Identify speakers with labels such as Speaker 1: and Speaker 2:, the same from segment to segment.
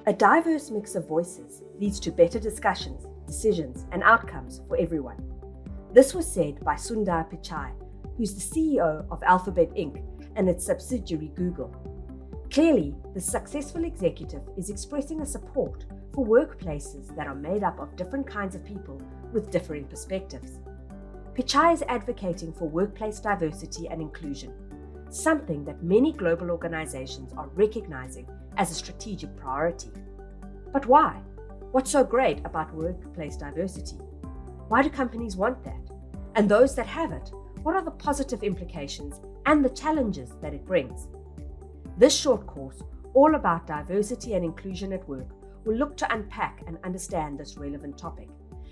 Speaker 1: A diverse mix of voices leads to better discussions, decisions, and outcomes for everyone. This was said by Sundar Pichai, who's the CEO of Alphabet Inc. and its subsidiary Google. Clearly, the successful executive is expressing a support for workplaces that are made up of different kinds of people with differing perspectives. Pichai is advocating for workplace diversity and inclusion, something that many global organizations are recognizing as a strategic priority. But why? What's so great about workplace diversity? Why do companies want that? And those that have it, what are the positive implications and the challenges that it brings? This short course, all about diversity and inclusion at work, will look to unpack and understand this relevant topic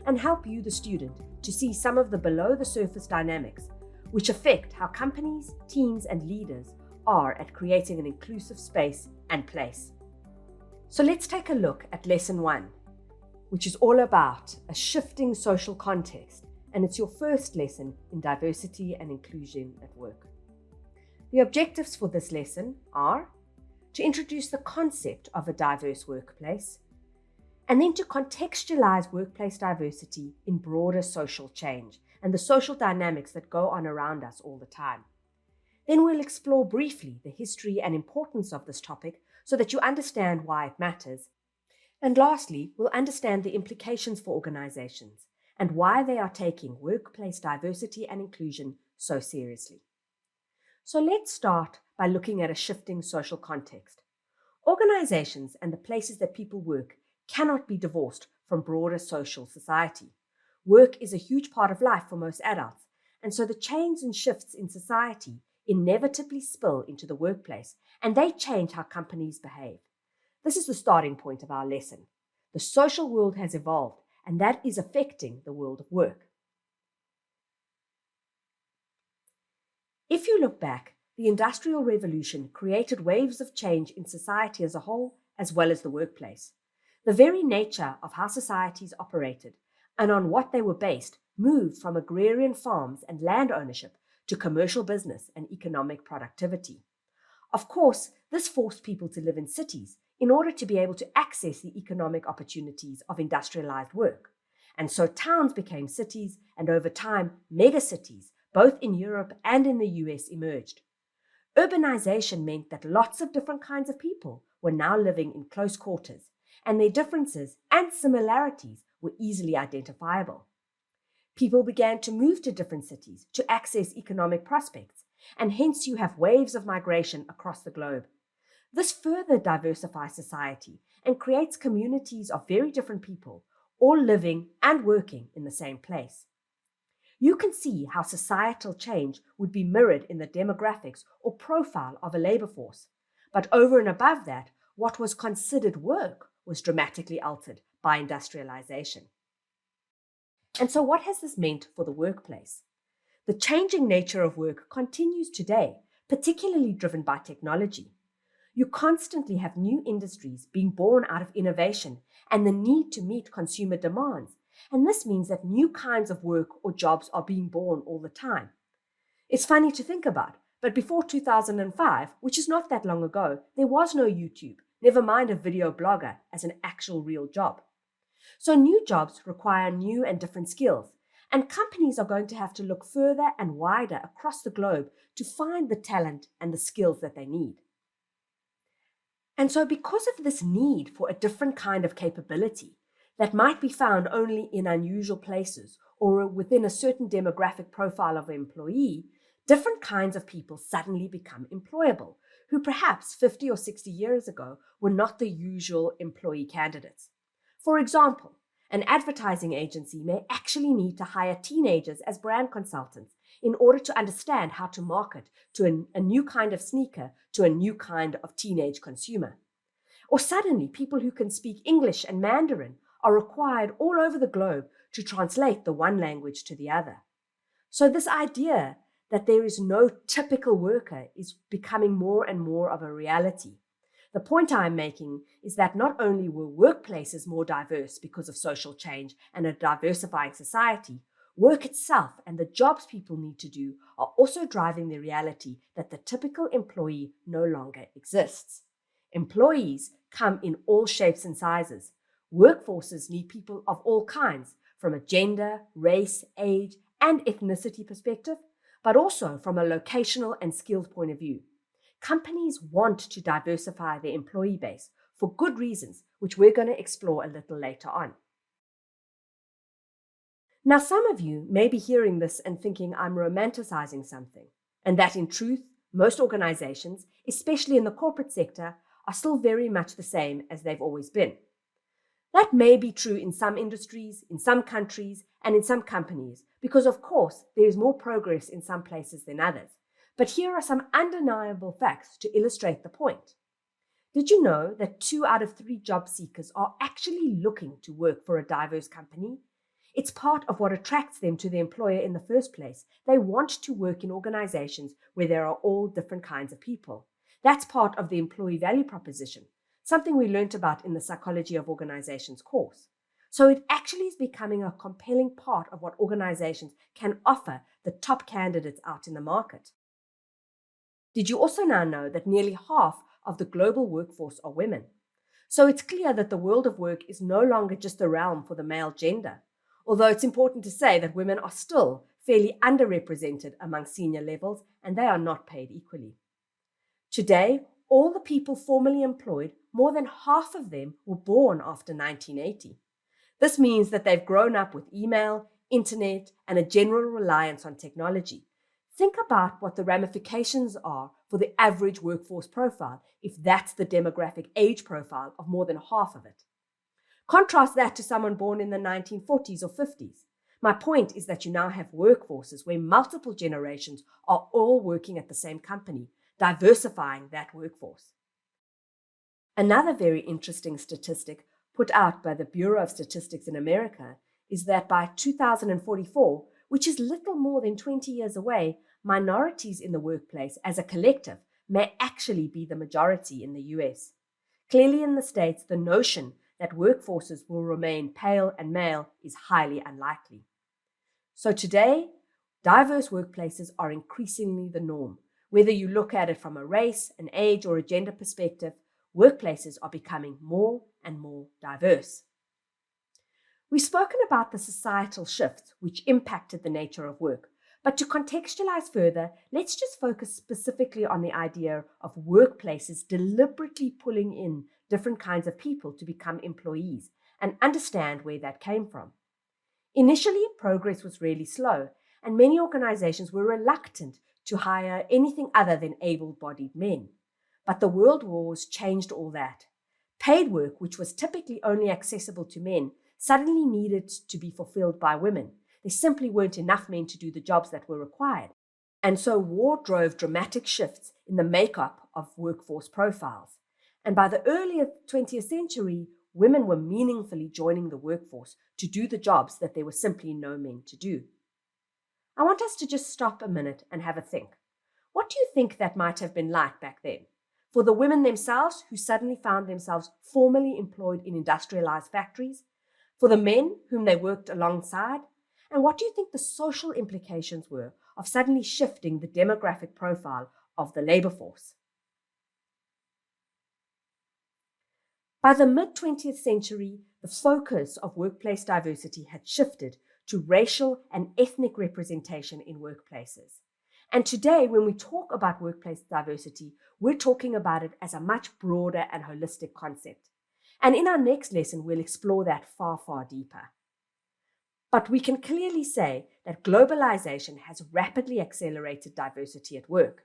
Speaker 1: and help you, the student, to see some of the below-the-surface dynamics which affect how companies, teams, and leaders are at creating an inclusive space and place. So let's take a look at Lesson 1, which is all about a shifting social context, and it's your first lesson in diversity and inclusion at work. The objectives for this lesson are to introduce the concept of a diverse workplace, and then to contextualize workplace diversity in broader social change and the social dynamics that go on around us all the time. Then we'll explore briefly the history and importance of this topic so that you understand why it matters. And lastly, we'll understand the implications for organizations and why they are taking workplace diversity and inclusion so seriously. So let's start by looking at a shifting social context. Organizations and the places that people work cannot be divorced from broader social society. Work is a huge part of life for most adults, and so the changes and shifts in society inevitably spill into the workplace, and they change how companies behave. This is the starting point of our lesson. The social world has evolved, and that is affecting the world of work. If you look back, the Industrial Revolution created waves of change in society as a whole, as well as the workplace. The very nature of how societies operated and on what they were based moved from agrarian farms and land ownership to commercial business and economic productivity. Of course, this forced people to live in cities in order to be able to access the economic opportunities of industrialized work. And so towns became cities, and over time, megacities, both in Europe and in the US, emerged. Urbanization meant that lots of different kinds of people were now living in close quarters, and their differences and similarities were easily identifiable. People began to move to different cities to access economic prospects, and hence you have waves of migration across the globe. This further diversifies society and creates communities of very different people, all living and working in the same place. You can see how societal change would be mirrored in the demographics or profile of a labor force. But over and above that, what was considered work was dramatically altered by industrialization. And so what has this meant for the workplace? The changing nature of work continues today, particularly driven by technology. You constantly have new industries being born out of innovation and the need to meet consumer demands. And this means that new kinds of work or jobs are being born all the time. It's funny to think about, but before 2005, which is not that long ago, there was no YouTube, never mind a video blogger as an actual real job. So new jobs require new and different skills, and companies are going to have to look further and wider across the globe to find the talent and the skills that they need. And so because of this need for a different kind of capability that might be found only in unusual places or within a certain demographic profile of an employee, different kinds of people suddenly become employable, who perhaps 50 or 60 years ago were not the usual employee candidates. For example, an advertising agency may actually need to hire teenagers as brand consultants in order to understand how to market to a new kind of sneaker to a new kind of teenage consumer. Or suddenly, people who can speak English and Mandarin are required all over the globe to translate the one language to the other. So this idea that there is no typical worker is becoming more and more of a reality. The point I'm making is that not only were workplaces more diverse because of social change and a diversifying society, work itself and the jobs people need to do are also driving the reality that the typical employee no longer exists. Employees come in all shapes and sizes. Workforces need people of all kinds, from a gender, race, age, and ethnicity perspective, but also from a locational and skilled point of view. Companies want to diversify their employee base for good reasons, which we're going to explore a little later on. Now, some of you may be hearing this and thinking I'm romanticizing something, and that in truth, most organizations, especially in the corporate sector, are still very much the same as they've always been. That may be true in some industries, in some countries, and in some companies, because of course there is more progress in some places than others. But here are some undeniable facts to illustrate the point. Did you know that 2 out of 3 job seekers are actually looking to work for a diverse company? It's part of what attracts them to the employer in the first place. They want to work in organizations where there are all different kinds of people. That's part of the employee value proposition, something we learnt about in the Psychology of Organizations course. So it actually is becoming a compelling part of what organizations can offer the top candidates out in the market. Did you also now know that nearly half of the global workforce are women? So it's clear that the world of work is no longer just a realm for the male gender. Although it's important to say that women are still fairly underrepresented among senior levels and they are not paid equally. Today, all the people formerly employed, more than half of them were born after 1980. This means that they've grown up with email, internet, and a general reliance on technology. Think about what the ramifications are for the average workforce profile if that's the demographic age profile of more than half of it. Contrast that to someone born in the 1940s or 50s. My point is that you now have workforces where multiple generations are all working at the same company, diversifying that workforce. Another very interesting statistic put out by the Bureau of Statistics in America is that by 2044, which is little more than 20 years away, minorities in the workplace as a collective may actually be the majority in the US. Clearly in the States, the notion that workforces will remain pale and male is highly unlikely. So today, diverse workplaces are increasingly the norm. Whether you look at it from a race, an age, or a gender perspective, workplaces are becoming more and more diverse. We've spoken about the societal shifts which impacted the nature of work, but to contextualize further, let's just focus specifically on the idea of workplaces deliberately pulling in different kinds of people to become employees and understand where that came from. Initially, progress was really slow, and many organizations were reluctant to hire anything other than able-bodied men. But the world wars changed all that. Paid work, which was typically only accessible to men, suddenly needed to be fulfilled by women. There simply weren't enough men to do the jobs that were required. And so war drove dramatic shifts in the makeup of workforce profiles. And by the early 20th century, women were meaningfully joining the workforce to do the jobs that there were simply no men to do. I want us to just stop a minute and have a think. What do you think that might have been like back then? For the women themselves who suddenly found themselves formally employed in industrialized factories? For the men whom they worked alongside? And what do you think the social implications were of suddenly shifting the demographic profile of the labor force? By the mid-20th century, the focus of workplace diversity had shifted to racial and ethnic representation in workplaces. And today, when we talk about workplace diversity, we're talking about it as a much broader and holistic concept. And in our next lesson, we'll explore that far, far deeper. But we can clearly say that globalisation has rapidly accelerated diversity at work.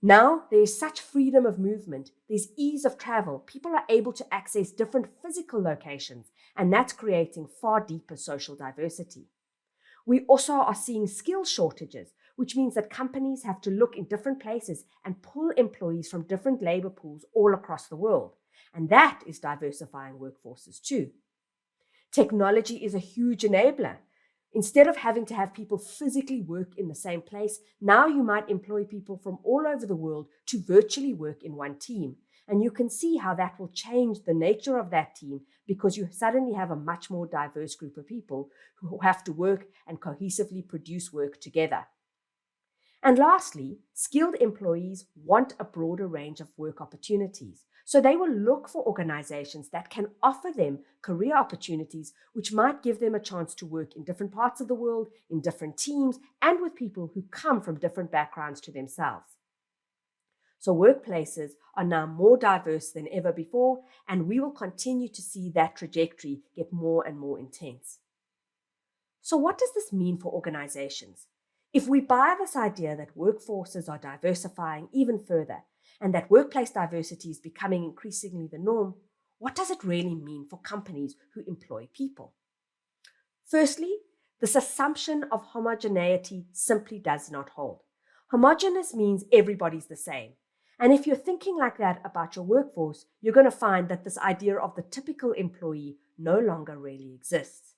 Speaker 1: Now, there is such freedom of movement, there's ease of travel, people are able to access different physical locations, and that's creating far deeper social diversity. We also are seeing skill shortages, which means that companies have to look in different places and pull employees from different labor pools all across the world. And that is diversifying workforces too. Technology is a huge enabler. Instead of having to have people physically work in the same place, now you might employ people from all over the world to virtually work in one team. And you can see how that will change the nature of that team because you suddenly have a much more diverse group of people who have to work and cohesively produce work together. And lastly, skilled employees want a broader range of work opportunities. So they will look for organizations that can offer them career opportunities, which might give them a chance to work in different parts of the world, in different teams, and with people who come from different backgrounds to themselves. So workplaces are now more diverse than ever before, and we will continue to see that trajectory get more and more intense. So what does this mean for organizations? If we buy this idea that workforces are diversifying even further and that workplace diversity is becoming increasingly the norm, what does it really mean for companies who employ people? Firstly, this assumption of homogeneity simply does not hold. Homogeneous means everybody's the same. And if you're thinking like that about your workforce, you're going to find that this idea of the typical employee no longer really exists.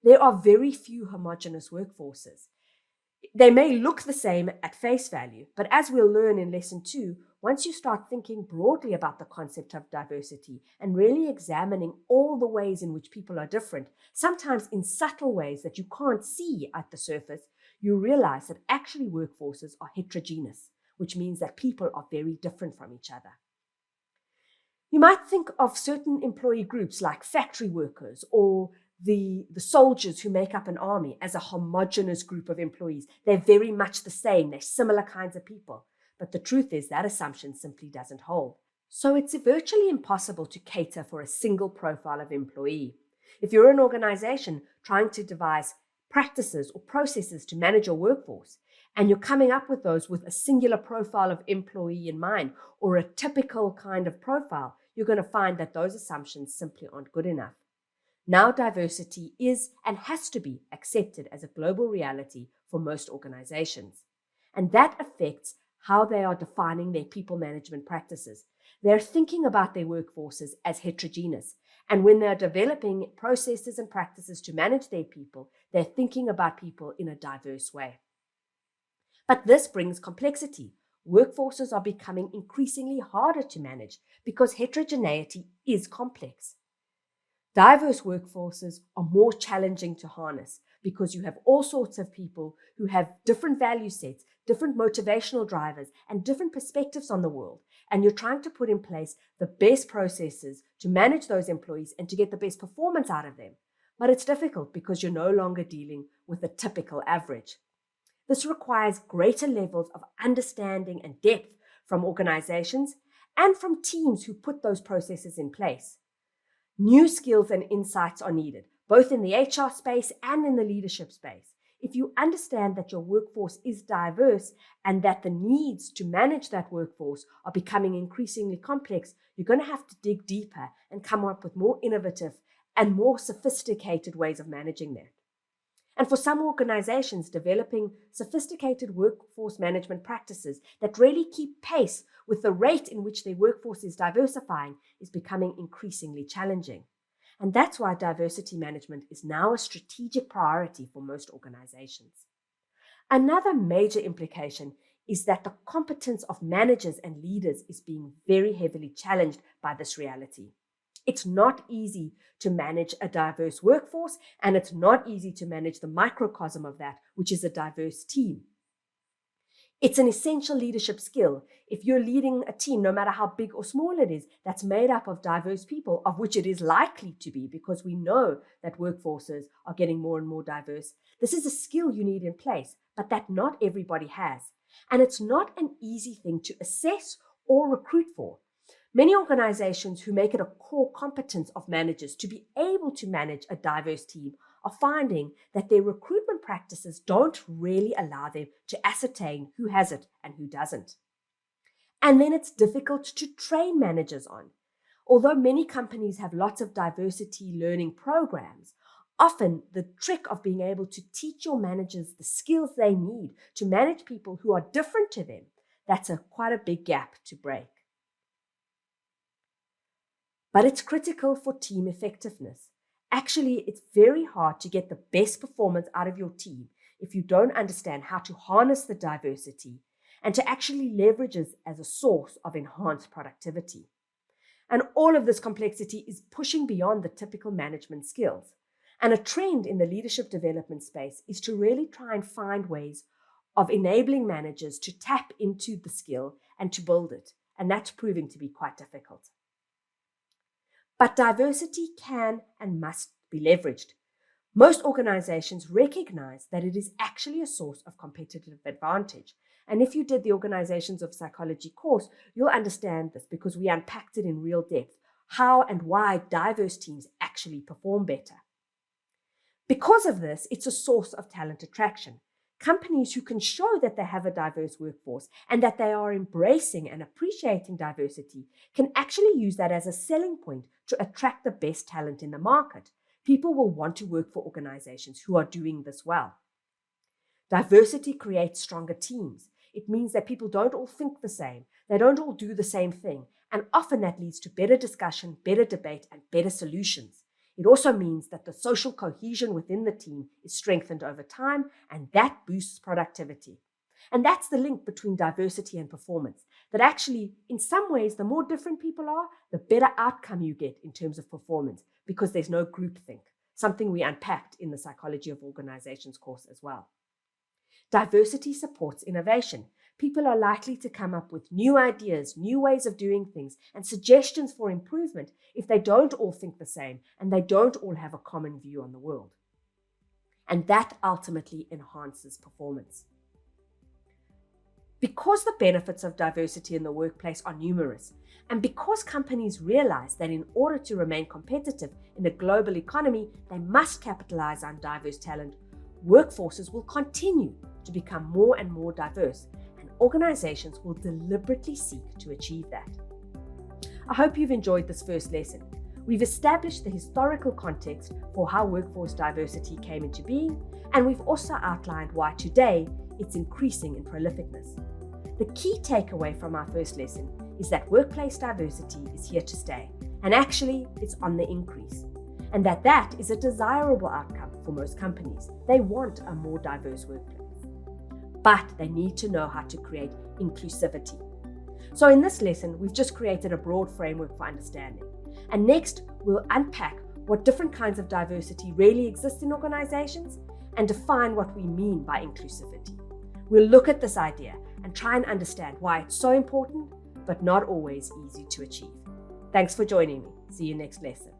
Speaker 1: There are very few homogeneous workforces. They may look the same at face value, but as we'll learn in lesson 2, once you start thinking broadly about the concept of diversity and really examining all the ways in which people are different, sometimes in subtle ways that you can't see at the surface, you realize that actually workforces are heterogeneous, which means that people are very different from each other. You might think of certain employee groups like factory workers or the soldiers who make up an army as a homogeneous group of employees. They're very much the same. They're similar kinds of people. But the truth is that assumption simply doesn't hold. So it's virtually impossible to cater for a single profile of employee. If you're an organization trying to devise practices or processes to manage your workforce, and you're coming up with those with a singular profile of employee in mind or a typical kind of profile, you're going to find that those assumptions simply aren't good enough. Now diversity is and has to be accepted as a global reality for most organizations. And that affects how they are defining their people management practices. They're thinking about their workforces as heterogeneous. And when they're developing processes and practices to manage their people, they're thinking about people in a diverse way. But this brings complexity. Workforces are becoming increasingly harder to manage because heterogeneity is complex. Diverse workforces are more challenging to harness because you have all sorts of people who have different value sets, different motivational drivers, and different perspectives on the world. And you're trying to put in place the best processes to manage those employees and to get the best performance out of them. But it's difficult because you're no longer dealing with a typical average. This requires greater levels of understanding and depth from organizations and from teams who put those processes in place. New skills and insights are needed, both in the HR space and in the leadership space. If you understand that your workforce is diverse and that the needs to manage that workforce are becoming increasingly complex, you're going to have to dig deeper and come up with more innovative and more sophisticated ways of managing that. And for some organizations, developing sophisticated workforce management practices that really keep pace with the rate in which their workforce is diversifying is becoming increasingly challenging. And that's why diversity management is now a strategic priority for most organizations. Another major implication is that the competence of managers and leaders is being very heavily challenged by this reality. It's not easy to manage a diverse workforce, and it's not easy to manage the microcosm of that, which is a diverse team. It's an essential leadership skill. If you're leading a team, no matter how big or small it is, that's made up of diverse people, of which it is likely to be, because we know that workforces are getting more and more diverse. This is a skill you need in place, but that not everybody has. And it's not an easy thing to assess or recruit for. Many organizations who make it a core competence of managers to be able to manage a diverse team are finding that their recruitment practices don't really allow them to ascertain who has it and who doesn't. And then it's difficult to train managers on. Although many companies have lots of diversity learning programs, often the trick of being able to teach your managers the skills they need to manage people who are different to them, that's quite a big gap to break. But it's critical for team effectiveness. Actually, it's very hard to get the best performance out of your team if you don't understand how to harness the diversity and to actually leverage it as a source of enhanced productivity. And all of this complexity is pushing beyond the typical management skills. And a trend in the leadership development space is to really try and find ways of enabling managers to tap into the skill and to build it. And that's proving to be quite difficult. But diversity can and must be leveraged. Most organizations recognize that it is actually a source of competitive advantage. And if you did the Organizations of Psychology course, you'll understand this because we unpacked it in real depth, how and why diverse teams actually perform better. Because of this, it's a source of talent attraction. Companies who can show that they have a diverse workforce and that they are embracing and appreciating diversity can actually use that as a selling point to attract the best talent in the market. People will want to work for organizations who are doing this well. Diversity creates stronger teams. It means that people don't all think the same. They don't all do the same thing. And often that leads to better discussion, better debate, and better solutions. It also means that the social cohesion within the team is strengthened over time, and that boosts productivity. And that's the link between diversity and performance, that actually, in some ways, the more different people are, the better outcome you get in terms of performance, because there's no groupthink, something we unpacked in the Psychology of Organizations course as well. Diversity supports innovation. People are likely to come up with new ideas, new ways of doing things, and suggestions for improvement if they don't all think the same and they don't all have a common view on the world. And that ultimately enhances performance. Because the benefits of diversity in the workplace are numerous, and because companies realize that in order to remain competitive in a global economy, they must capitalize on diverse talent, workforces will continue to become more and more diverse, and organizations will deliberately seek to achieve that. I hope you've enjoyed this first lesson. We've established the historical context for how workforce diversity came into being, and we've also outlined why today it's increasing in prolificness. The key takeaway from our first lesson is that workplace diversity is here to stay, and actually it's on the increase, and that is a desirable outcome for most companies. They want a more diverse workplace, but they need to know how to create inclusivity. So in this lesson, we've just created a broad framework for understanding. And next, we'll unpack what different kinds of diversity really exist in organizations and define what we mean by inclusivity. We'll look at this idea and try and understand why it's so important, but not always easy to achieve. Thanks for joining me. See you next lesson.